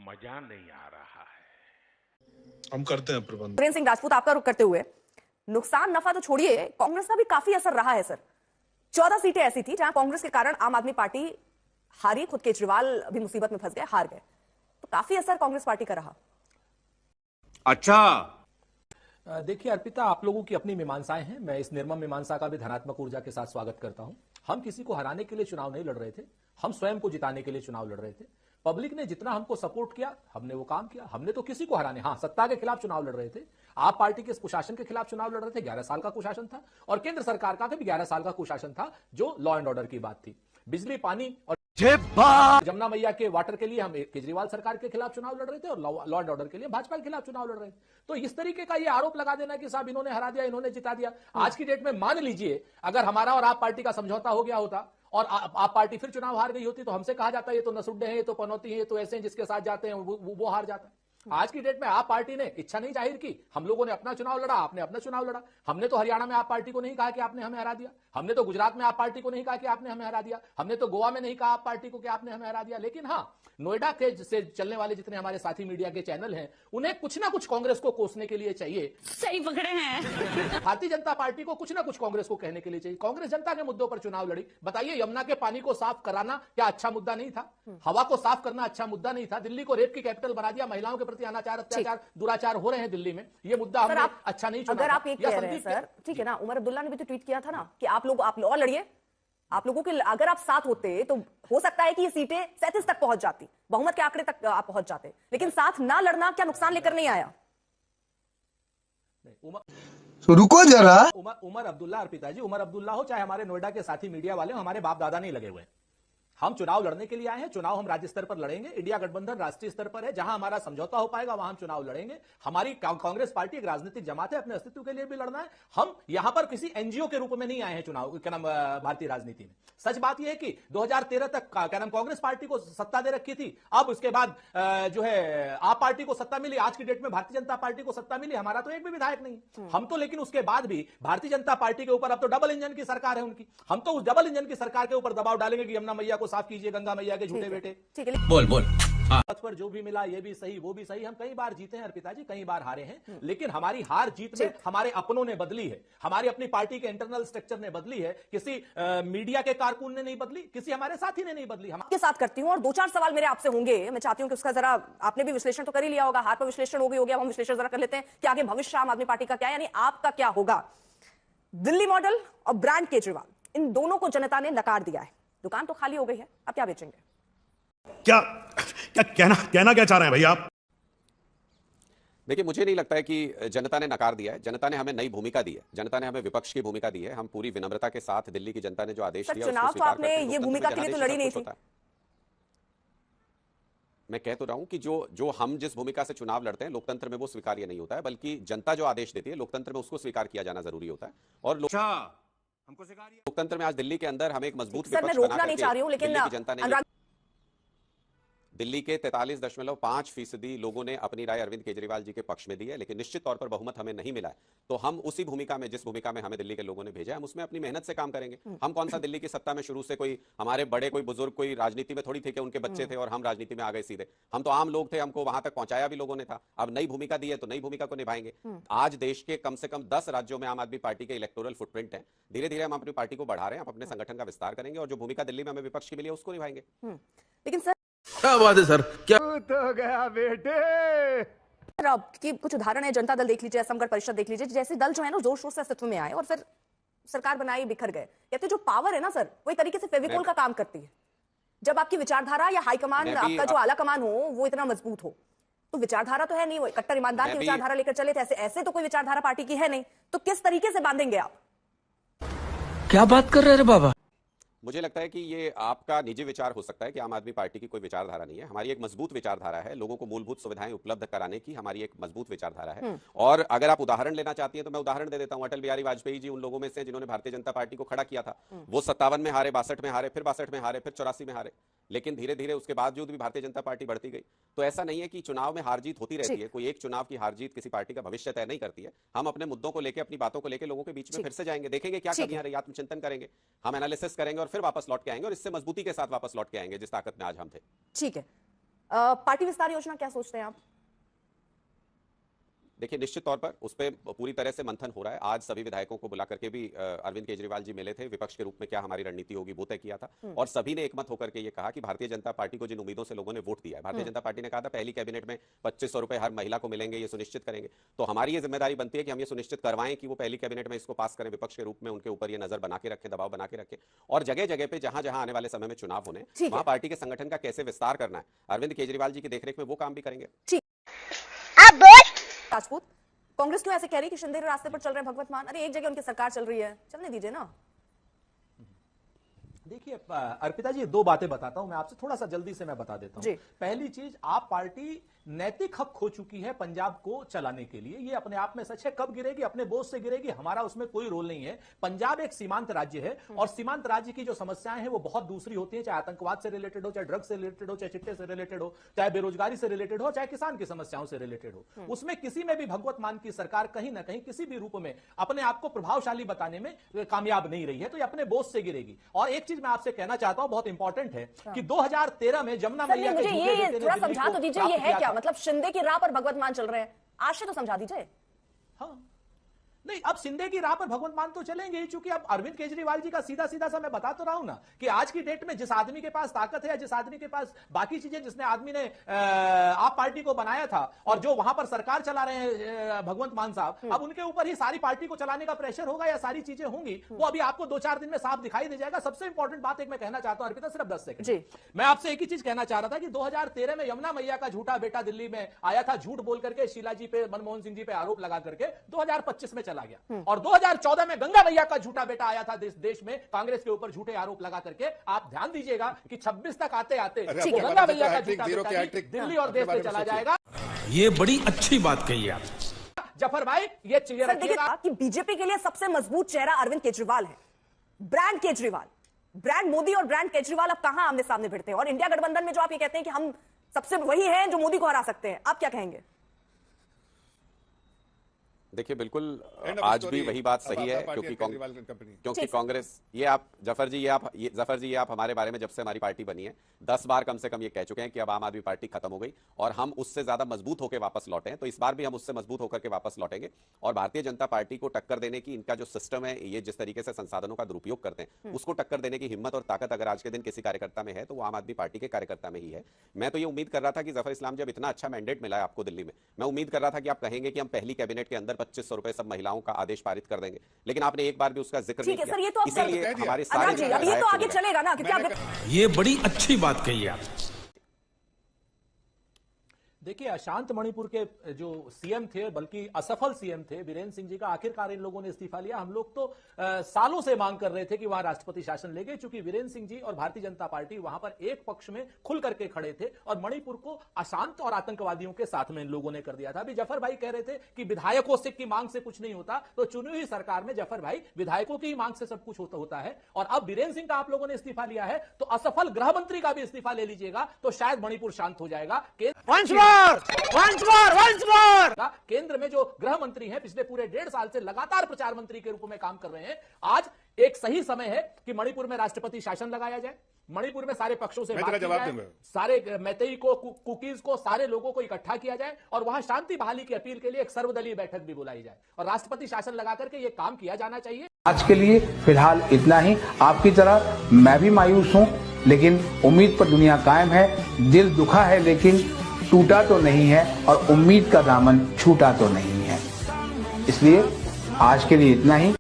मजा नहीं आ रहा है। हम करते हैं प्रबंध। वीरेंद्र सिंह राजपूत, आपका रुख करते हुए, नुकसान नफा तो छोड़िए, कांग्रेस का भी काफी असर रहा है सर। 14 सीटें ऐसी थी जहां कांग्रेस के कारण आम आदमी पार्टी हारी, खुद केजरीवाल भी मुसीबत में फंस गए, हार गए, तो काफी असर कांग्रेस पार्टी का रहा। अच्छा, देखिए अर्पिता, आप लोगों की अपनी मीमांसाएं हैं। मैं इस निर्मम मीमांसा का भी धनात्मक ऊर्जा के साथ स्वागत करता हूं। हम किसी को हराने के लिए चुनाव नहीं लड़ रहे थे, हम स्वयं को जिताने के लिए चुनाव लड़ रहे थे। पब्लिक ने जितना हमको सपोर्ट किया, हमने वो काम किया। हमने तो किसी को हराने, हाँ, सत्ता के खिलाफ चुनाव लड़ रहे थे। आप पार्टी के कुशासन के खिलाफ चुनाव लड़ रहे थे, 11 साल का कुशासन था, और केंद्र सरकार का भी 11 साल का कुशासन था, जो लॉ एंड ऑर्डर की बात थी। बिजली, पानी और जमुना मैया के वाटर के लिए हम केजरीवाल सरकार के खिलाफ चुनाव लड़ रहे थे, और लॉ एंड ऑर्डर के लिए भाजपा के खिलाफ चुनाव लड़ रहे थे। तो इस तरीके का ये आरोप लगा देना कि साहब इन्होंने हरा दिया, इन्होंने जिता दिया, आज की डेट में मान लीजिए अगर हमारा और आप पार्टी का समझौता हो गया होता और आप पार्टी फिर चुनाव हार गई होती, तो हमसे कहा जाता है ये तो नसुड्डे हैं, ये तो पनौती हैं, ये तो ऐसे हैं जिसके साथ जाते हैं वो हार जाता है। आज की डेट में आप पार्टी ने इच्छा नहीं जाहिर की, हम लोगों ने अपना चुनाव लड़ा, आपने अपना चुनाव लड़ा। हमने तो हरियाणा में आप पार्टी को नहीं कहा कि आपने हमें हरा दिया, हमने तो गुजरात में आप पार्टी को नहीं कहा कि आपने हमें हरा दिया, हमने तो गोवा में नहीं कहा आप पार्टी को कि आपने हमें हरा दिया। लेकिन हाँ, नोएडा के से चलने वाले जितने हमारे साथी मीडिया के चैनल हैं, उन्हें कुछ ना कुछ कांग्रेस को कोसने के लिए चाहिए। सही पकड़े हैं। भारतीय जनता पार्टी को कुछ ना कुछ कांग्रेस को कहने के लिए चाहिए। कांग्रेस जनता के मुद्दों पर चुनाव लड़ी। बताइए, यमुना के पानी को साफ कराना क्या अच्छा मुद्दा नहीं था? हवा को साफ करना अच्छा मुद्दा नहीं था? दिल्ली को रेप की कैपिटल बना दिया, महिलाओं के प्रति अनाचार, अत्याचार, दुराचार हो रहे हैं दिल्ली में, ये मुद्दा हमने अच्छा नहीं चुना। अगर आप ये कह रहे हैं सर, ठीक है ना, उमर अब्दुल्ला ने भी तो ट्वीट किया था ना कि आप और लड़िए, आप लोगों के अगर आप साथ होते तो हो सकता है कि ये सीटें 37 तक पहुंच जाती, बहुमत के आंकड़े तक आप पहुंच जाते, लेकिन साथ ना लड़ना क्या नुकसान लेकर नहीं आया? तो रुको जरा। उमर अब्दुल्ला, अर्पिता जी, उमर अब्दुल्ला हो चाहे हमारे नोएडा के साथी मीडिया वाले हो, हमारे बाप दादा नहीं लगे हुए। हम चुनाव लड़ने के लिए आए हैं। चुनाव हम राज्य स्तर पर लड़ेंगे, इंडिया गठबंधन राष्ट्रीय स्तर पर है, जहां हमारा समझौता हो पाएगा वहां हम चुनाव लड़ेंगे। हमारी कांग्रेस पार्टी एक राजनीतिक जमात है, अपने अस्तित्व के लिए भी लड़ना है। हम यहां पर किसी एनजीओ के रूप में नहीं आए हैं चुनाव क्या नाम भारतीय राजनीति में। सच बात यह है कि 2013 तक क्या नाम कांग्रेस पार्टी को सत्ता दे रखी थी, अब उसके बाद जो है आप पार्टी को सत्ता मिली, आज की डेट में भारतीय जनता पार्टी को सत्ता मिली, हमारा तो एक भी विधायक नहीं। हम तो लेकिन उसके बाद भी भारतीय जनता पार्टी के ऊपर अब तो डबल इंजन की सरकार है उनकी, हम तो उस डबल इंजन की सरकार के ऊपर दबाव डालेंगे कि यमुना मैया को साफ कीजिए, गंगा मैया के झूठे बेटे। बोल पथ पर जो भी मिला ये भी सही वो भी सही। हम कई बार जीते हैं अर्पिता जी, कई बार हारे हैं, लेकिन हमारी हार जीत में हमारे अपनों ने बदली है, हमारी अपनी पार्टी के इंटरनल स्ट्रक्चर ने बदली है, किसी मीडिया के कारकुन ने नहीं बदली, किसी हमारे साथी ने नहीं बदली। हम आपके साथ करती हूं और 2-4 सवाल मेरे आपसे होंगे। मैं चाहती हूं कि उसका जरा आपने भी विश्लेषण तो कर ही लिया होगा, हार पर विश्लेषण हो गया, हम विश्लेषण जरा कर लेते हैं कि आगे भविष्य आम आदमी पार्टी का क्या है, यानी आपका क्या होगा। दिल्ली मॉडल और ब्रांड केजरीवाल, इन दोनों को जनता ने नकार दिया है, दुकान तो खाली हो गई है, अब क्या बेचेंगे? क्या क्या कहना क्या चाह रहे हैं भैया आप? देखिए, मुझे नहीं लगता है कि जनता ने नकार दिया है। जनता ने हमें नई भूमिका दी है, जनता ने हमें विपक्ष की भूमिका दी है। हम पूरी विनम्रता के साथ दिल्ली की जनता ने जो आदेश दिया चुनाव तो आपने ये भूमिका के लिए तो लड़ी नहीं थी। मैं कह तो रहा हूं कि जो हम जिस भूमिका से चुनाव लड़ते हैं, लोकतंत्र में वो स्वीकार्य नहीं होता है, बल्कि जनता जो आदेश देती है लोकतंत्र में उसको स्वीकार किया जाना जरूरी होता है। और लोकतंत्र में आज दिल्ली के अंदर हम एक मजबूत विपक्ष रोकना नहीं चाह रही हूं, लेकिन जनता ने दिल्ली के 43.5% लोगों ने अपनी राय अरविंद केजरीवाल जी के पक्ष में दी है, लेकिन निश्चित तौर पर बहुमत हमें नहीं मिला है। तो हम उसी भूमिका में, जिस भूमिका में हमें दिल्ली के लोगों ने भेजा है, हम उसमें अपनी मेहनत से काम करेंगे। हम कौन सा दिल्ली की सत्ता में शुरू से कोई हमारे बड़े कोई बुजुर्ग कोई राजनीति में थोड़ी थे कि उनके बच्चे थे और हम राजनीति में आ गए सीधे। हम तो आम लोग थे, हमको वहां तक पहुंचाया भी लोगों ने था। अब नई भूमिका दी है तो नई भूमिका को निभाएंगे। आज देश के कम से कम 10 राज्यों में आम आदमी पार्टी के इलेक्टोरल फुटप्रिंट है। धीरे धीरे हम अपनी पार्टी को बढ़ा रहे हैं, हम अपने संगठन का विस्तार करेंगे और जो भूमिका दिल्ली में हमें विपक्ष की मिली है उसको निभाएंगे। लेकिन सर क्या बात है सर, क्या तो गया बेटे। अब की कुछ उदाहरण है, जनता दल देख लीजिए, असम गण परिषद देख लीजिए, जैसे दल जो है ना जोर शोर से अस्तित्व में आए और फिर सरकार बनाई, बिखर गए। कहते जो पावर है ना सर, वो एक तरीके से फेविकोल का काम करती है। जब आपकी विचारधारा या हाईकमान, आपका जो आला कमान हो वो इतना मजबूत हो, तो विचारधारा तो है नहीं, वो कट्टर ईमानदार की विचारधारा लेकर चले थे, ऐसे तो कोई विचारधारा पार्टी की है नहीं, तो किस तरीके से बांधेंगे आप? क्या बात कर रहे हैं बाबा? मुझे लगता है कि ये आपका निजी विचार हो सकता है कि आम आदमी पार्टी की कोई विचारधारा नहीं है। हमारी एक मजबूत विचारधारा है, लोगों को मूलभूत सुविधाएं उपलब्ध कराने की हमारी एक मजबूत विचारधारा है। और अगर आप उदाहरण लेना चाहती हैं तो मैं उदाहरण दे देता हूं। अटल बिहारी वाजपेयी जी उन लोगों में से जिन्होंने भारतीय जनता पार्टी को खड़ा किया था। वो 57 में हारे, 62 में हारे, फिर 62 में हारे, फिर 84 में हारे, लेकिन धीरे धीरे उसके बावजूद भी भारतीय जनता पार्टी बढ़ती गई। तो ऐसा नहीं है कि चुनाव में हार जीत होती रहती है, कोई एक चुनाव की हार जीत किसी पार्टी का भविष्य तय नहीं करती है। हम अपने मुद्दों को लेकर, अपनी बातों को लेकर लोगों के बीच में फिर से जाएंगे, देखेंगे क्या कमियां रही, आत्मचिंतन करेंगे, हम एनालिसिस करेंगे और फिर वापस लौट के आएंगे और इससे मजबूती के साथ वापस लौट के आएंगे जिस ताकत में आज हम थे। ठीक है, पार्टी विस्तार योजना क्या सोचते हैं आप? देखिए, निश्चित तौर पर उस पर पूरी तरह से मंथन हो रहा है। आज सभी विधायकों को बुला करके भी अरविंद केजरीवाल जी मिले थे, विपक्ष के रूप में क्या हमारी रणनीति होगी वो तय किया था, और सभी ने एकमत होकर के ये कहा कि भारतीय जनता पार्टी को जिन उम्मीदों से लोगों ने वोट दिया है, भारतीय जनता पार्टी ने कहा था पहली कैबिनेट में 2500 रुपए हर महिला को मिलेंगे, ये सुनिश्चित करेंगे। तो हमारी ये जिम्मेदारी बनती है कि हम ये सुनिश्चित करवाएं कि वो पहली कैबिनेट में इसको पास करें, विपक्ष के रूप में उनके ऊपर ये नजर बना के रखें, दबाव बना के रखें, और जगह जगह पे जहां जहां आने वाले समय में चुनाव होने वहां पार्टी के संगठन का कैसे विस्तार करना है, अरविंद केजरीवाल जी की देखरेख में वो काम भी करेंगे। राजपूत, कांग्रेस क्यों ऐसे कह रही है कि शिंदे रास्ते पर चल रहे हैं भगवंत मान? अरे एक जगह उनकी सरकार चल रही है, चलने दीजिए ना। देखिए अर्पिता जी, दो बातें बताता हूं मैं आपसे, थोड़ा सा जल्दी से मैं बता देता हूं। पहली चीज, आप पार्टी नैतिक हक खो चुकी है पंजाब को चलाने के लिए, ये अपने आप में सच है। कब गिरेगी? अपने बोझ से गिरेगी, हमारा उसमें कोई रोल नहीं है। पंजाब एक सीमांत राज्य है, और सीमांत राज्य की जो समस्याएं हैं वो बहुत दूसरी होती हैं, चाहे आतंकवाद से रिलेटेड हो, चाहे ड्रग्स से रिलेटेड हो, चाहे चिट्टे से रिलेटेड हो, चाहे बेरोजगारी से रिलेटेड हो, चाहे किसान की समस्याओं से रिलेटेड हो। उसमें किसी में भी भगवत मान की सरकार कहीं ना कहीं किसी भी रूप में अपने आप को प्रभावशाली बताने में कामयाब नहीं रही है, तो ये अपने बोझ से गिरेगी। और एक चीज मैं आपसे कहना चाहता हूं, बहुत इंपॉर्टेंट है कि 2013 में जमुना मैया मुझे ये थोड़ा समझा तो दीजिए, ये है क्या? मतलब शिंदे की राह पर भगवत मान चल रहे हैं, आज से तो समझा दीजिए। हाँ, नहीं, अब शिंदे की राह पर भगवंत मान तो चलेंगे ही, चूंकि अब अरविंद केजरीवाल जी का सीधा सीधा सा मैं बता तो रहा हूं ना कि आज की डेट में जिस आदमी के पास ताकत है, या जिस आदमी के पास बाकी चीजें, जिसने आदमी ने आप पार्टी को बनाया था और जो वहां पर सरकार चला रहे हैं भगवंत मान साहब, अब उनके ऊपर ही सारी पार्टी को चलाने का प्रेशर होगा या सारी चीजें होंगी, वो अभी आपको 2-4 दिन में साफ दिखाई दे जाएगा। सबसे इंपॉर्टेंट बात एक मैं कहना चाहता हूं अर्पिता, सिर्फ 10 सेकंड। मैं आपसे एक ही चीज कहना चाह रहा था कि 2013 में यमुना मैया का झूठा बेटा दिल्ली में आया था, झूठ बोल करके शीला जी पे, मनमोहन सिंह जी पे आरोप लगा करके 2025 में चला गया, और 2014 में गंगा मैया का झूठा बेटा आया था देश में कांग्रेस के ऊपर झूठे आरोप लगा करके। आप ध्यान दीजिएगा कि 26 तक आते आते वो गंगा मैया का झूठा बेटा दिल्ली और देश में चला जाएगा। ये बड़ी अच्छी बात कही आप जफर भाई, ये चीजें रखिएगा कि बीजेपी के लिए सबसे मजबूत चेहरा अरविंद केजरीवाल है, ब्रांड केजरीवाल, ब्रांड मोदी और ब्रांड केजरीवाल अब कहां आमने सामने भिड़ते हैं? और इंडिया गठबंधन में जो आप ये कहते हैं कि हम सबसे वही हैं जो मोदी को हरा सकते हैं, आप क्या कहेंगे? देखिए, बिल्कुल आज भी वही बात सही है, क्योंकि कांग्रेस, ये आप जफर जी ये आप हमारे बारे में जब से हमारी पार्टी बनी है 10 बार कम से कम ये कह चुके हैं कि अब आम आदमी पार्टी खत्म हो गई और हम उससे ज्यादा मजबूत होकर वापस लौटे हैं। तो इस बार भी हम उससे मजबूत होकर के वापस लौटेंगे, और भारतीय जनता पार्टी को टक्कर देने की इनका जो सिस्टम है, ये जिस तरीके से संसाधनों का दुरुपयोग करते हैं, उसको टक्कर देने की हिम्मत और ताकत अगर आज के दिन किसी कार्यकर्ता में है तो वो आम आदमी पार्टी के कार्यकर्ता में ही है। मैं तो ये उम्मीद कर रहा था कि जफर इस्लाम, जब इतना अच्छा मैंडेट मिला है आपको दिल्ली में, मैं उम्मीद कर रहा था कि आप कहेंगे कि हम पहली कैबिनेट के अंदर 2500 रुपए सब महिलाओं का आदेश पारित कर देंगे, लेकिन आपने एक बार भी उसका जिक्र नहीं किया। सर, ये तो इसीलिए हमारे सारे ये तो आगे चलेगा ना, क्योंकि आप ये बड़ी अच्छी बात कही आप। देखिए, अशांत मणिपुर के जो सीएम थे, बल्कि असफल सीएम थे वीरेंद्र सिंह जी का, आखिरकार इन लोगों ने इस्तीफा लिया। हम लोग तो सालों से मांग कर रहे थे कि वहां राष्ट्रपति शासन ले गए, क्योंकि वीरेंद्र सिंह जी और भारतीय जनता पार्टी वहां पर एक पक्ष में खुल करके खड़े थे, और मणिपुर को अशांत और आतंकवादियों के साथ में इन लोगों ने कर दिया था। अभी जफर भाई कह रहे थे कि विधायकों से की मांग से कुछ नहीं होता, तो चुनी हुई सरकार में जफर भाई विधायकों की मांग से सब कुछ होता है। और अब वीरेंद्र सिंह का आप लोगों ने इस्तीफा लिया है, तो असफल गृह मंत्री का भी इस्तीफा ले लीजिएगा, तो शायद मणिपुर शांत हो जाएगा। केंद्र में जो गृह मंत्री हैं, पिछले पूरे 1.5 साल से लगातार प्रचार मंत्री के रूप में काम कर रहे हैं। आज एक सही समय है कि मणिपुर में राष्ट्रपति शासन लगाया जाए, मणिपुर में सारे पक्षों से बात की जाए, सारे मैतेई को, कुकीज को, सारे लोगों को इकट्ठा किया जाए, और वहां शांति बहाली की अपील के लिए एक सर्वदलीय बैठक भी बुलाई जाए, और राष्ट्रपति शासन लगा करके यह काम किया जाना चाहिए। आज के लिए फिलहाल इतना ही। आपकी तरह मैं भी मायूस हूं, लेकिन उम्मीद पर दुनिया कायम है। दिल दुखा है लेकिन टूटा तो नहीं है, और उम्मीद का दामन छूटा तो नहीं है। इसलिए आज के लिए इतना ही।